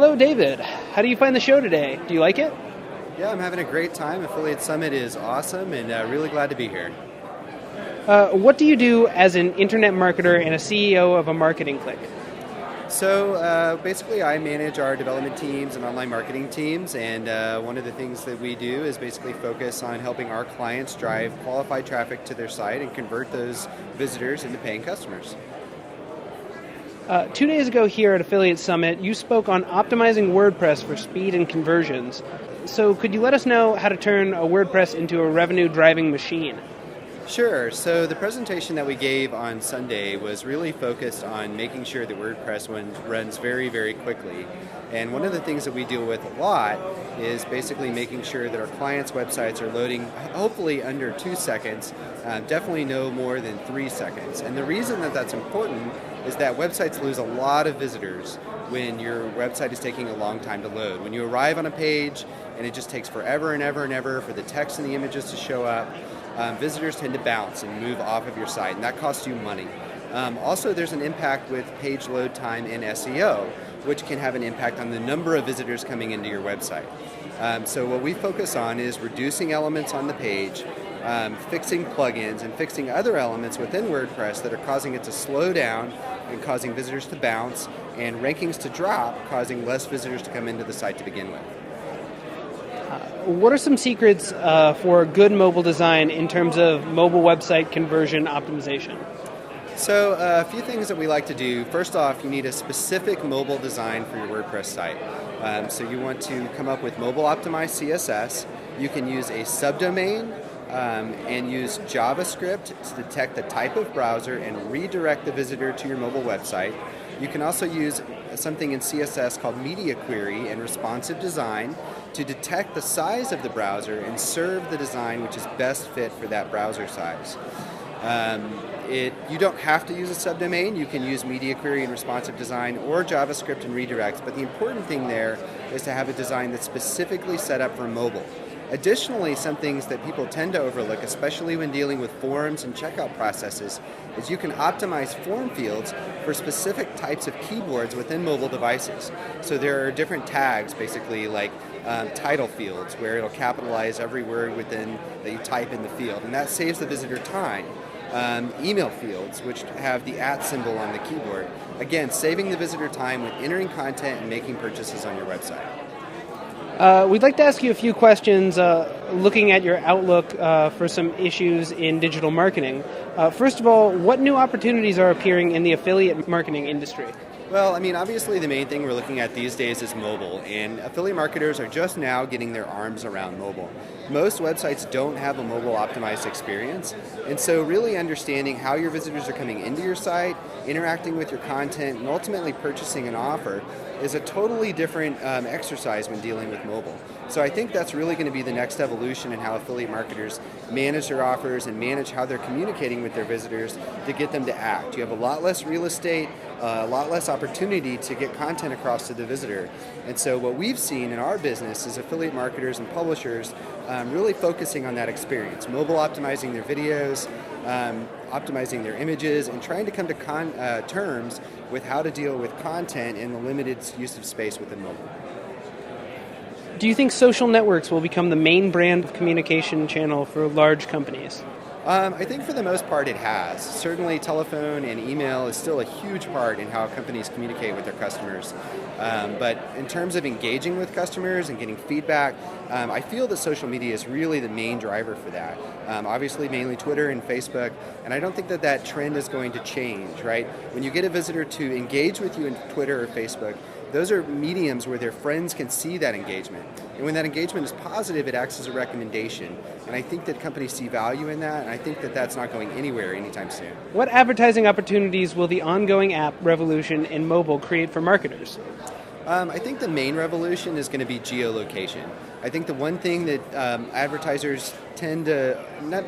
Hello, David. How do you find the show today? Do you like it? Yeah, I'm having a great time. Affiliate Summit is awesome and really glad to be here. What do you do as an internet marketer and a CEO of a marketing clique? So basically I manage our development teams and online marketing teams, and one of the things that we do is basically focus on helping our clients drive qualified traffic to their site and convert those visitors into paying customers. 2 days ago here at Affiliate Summit, you spoke on optimizing WordPress for speed and conversions. So could you let us know how to turn a WordPress into a revenue-driving machine? Sure. So the presentation that we gave on Sunday was really focused on making sure that WordPress runs very, very quickly. And one of the things that we deal with a lot is basically making sure that our clients' websites are loading hopefully under 2 seconds, definitely no more than 3 seconds. And the reason that that's important is that websites lose a lot of visitors when your website is taking a long time to load. When you arrive on a page and it just takes forever and ever and ever for the text and the images to show up, visitors tend to bounce and move off of your site, and that costs you money. Also, there's an impact with page load time and SEO, which can have an impact on the number of visitors coming into your website. So what we focus on is reducing elements on the page, fixing plugins, and fixing other elements within WordPress that are causing it to slow down and causing visitors to bounce, and rankings to drop, causing less visitors to come into the site to begin with. What are some secrets for good mobile design in terms of mobile website conversion optimization? So a few things that we like to do. First off, you need a specific mobile design for your WordPress site. So you want to come up with mobile optimized CSS. You can use a subdomain and use JavaScript to detect the type of browser and redirect the visitor to your mobile website. You can also use something in CSS called media query and responsive design to detect the size of the browser and serve the design which is best fit for that browser size. You don't have to use a subdomain. You can use media query and responsive design or JavaScript and redirects, but the important thing there is to have a design that's specifically set up for mobile. Additionally, some things that people tend to overlook, especially when dealing with forms and checkout processes, is you can optimize form fields for specific types of keyboards within mobile devices. So there are different tags, basically like title fields, where it'll capitalize every word that you type in the field, and that saves the visitor time. Email fields, which have the @ symbol on the keyboard, again, saving the visitor time when entering content and making purchases on your website. We'd like to ask you a few questions looking at your outlook for some issues in digital marketing. First of all, what new opportunities are appearing in the affiliate marketing industry? Well, I mean, obviously the main thing we're looking at these days is mobile, and affiliate marketers are just now getting their arms around mobile. Most websites don't have a mobile optimized experience, and so really understanding how your visitors are coming into your site, interacting with your content, and ultimately purchasing an offer is a totally different exercise when dealing with mobile. So I think that's really going to be the next evolution in how affiliate marketers manage their offers and manage how they're communicating with their visitors to get them to act. You have a lot less real estate, a lot less opportunity to get content across to the visitor. And so what we've seen in our business is affiliate marketers and publishers really focusing on that experience, mobile optimizing their videos, optimizing their images, and trying to come to terms with how to deal with content in the limited use of space within mobile. Do you think social networks will become the main brand of communication channel for large companies? I think for the most part it has. Certainly telephone and email is still a huge part in how companies communicate with their customers. But in terms of engaging with customers and getting feedback, I feel that social media is really the main driver for that. Obviously mainly Twitter and Facebook, and I don't think that that trend is going to change, right? When you get a visitor to engage with you in Twitter or Facebook, those are mediums where their friends can see that engagement. And when that engagement is positive, it acts as a recommendation. And I think that companies see value in that, and I think that that's not going anywhere anytime soon. What advertising opportunities will the ongoing app revolution in mobile create for marketers? I think the main revolution is going to be geolocation. I think the one thing that advertisers tend to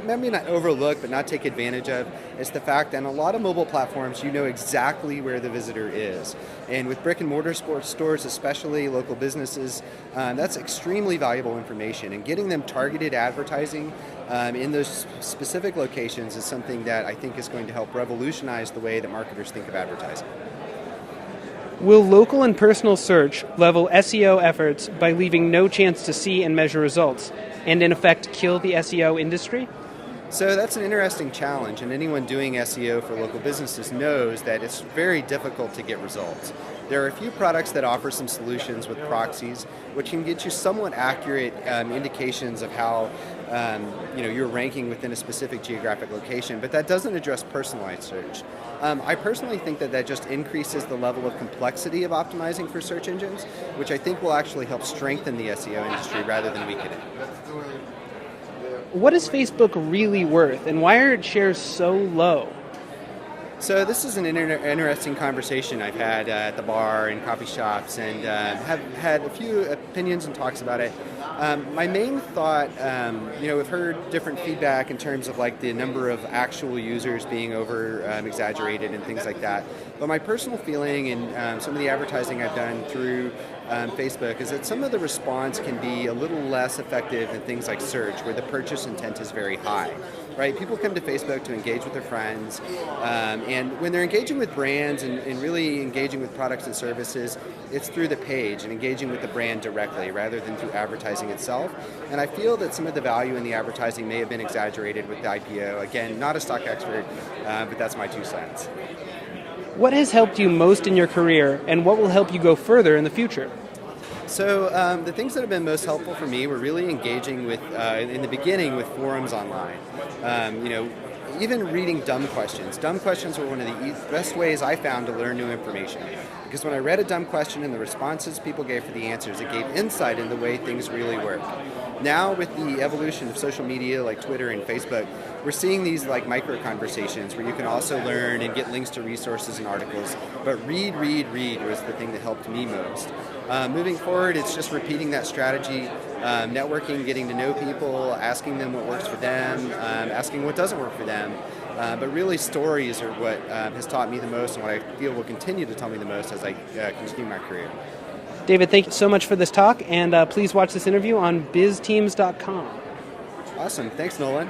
maybe not overlook but not take advantage of is the fact that on a lot of mobile platforms you know exactly where the visitor is. And with brick and mortar sports stores, especially local businesses, that's extremely valuable information. And getting them targeted advertising in those specific locations is something that I think is going to help revolutionize the way that marketers think of advertising. Will local and personal search level SEO efforts by leaving no chance to see and measure results, and in effect kill the SEO industry? So that's an interesting challenge, and anyone doing SEO for local businesses knows that it's very difficult to get results. There are a few products that offer some solutions with proxies, which can get you somewhat accurate indications of how you're ranking within a specific geographic location, but that doesn't address personalized search. I personally think that just increases the level of complexity of optimizing for search engines, which I think will actually help strengthen the SEO industry rather than weaken it. What is Facebook really worth, and why are its shares so low? So this is an interesting conversation I've had at the bar and coffee shops, and have had a few opinions and talks about it. My main thought, we've heard different feedback in terms of like the number of actual users being over exaggerated and things like that. But my personal feeling and some of the advertising I've done through Facebook is that some of the response can be a little less effective in things like search, where the purchase intent is very high. Right? People come to Facebook to engage with their friends, and when they're engaging with brands and really engaging with products and services, it's through the page and engaging with the brand directly rather than through advertising itself. And I feel that some of the value in the advertising may have been exaggerated with the IPO. Again, not a stock expert, but that's my 2 cents. What has helped you most in your career, and what will help you go further in the future? So the things that have been most helpful for me were really engaging with, in the beginning, with forums online. Even reading dumb questions. Dumb questions were one of the best ways I found to learn new information. Because when I read a dumb question and the responses people gave for the answers, it gave insight into the way things really work. Now with the evolution of social media like Twitter and Facebook, we're seeing these like micro conversations where you can also learn and get links to resources and articles. But read was the thing that helped me most. Moving forward, it's just repeating that strategy, networking, getting to know people, asking them what works for them, asking what doesn't work for them. But really stories are what has taught me the most and what I feel will continue to tell me the most as I continue my career. David, thank you so much for this talk, and please watch this interview on bizteams.com. Awesome. Thanks, Nolan.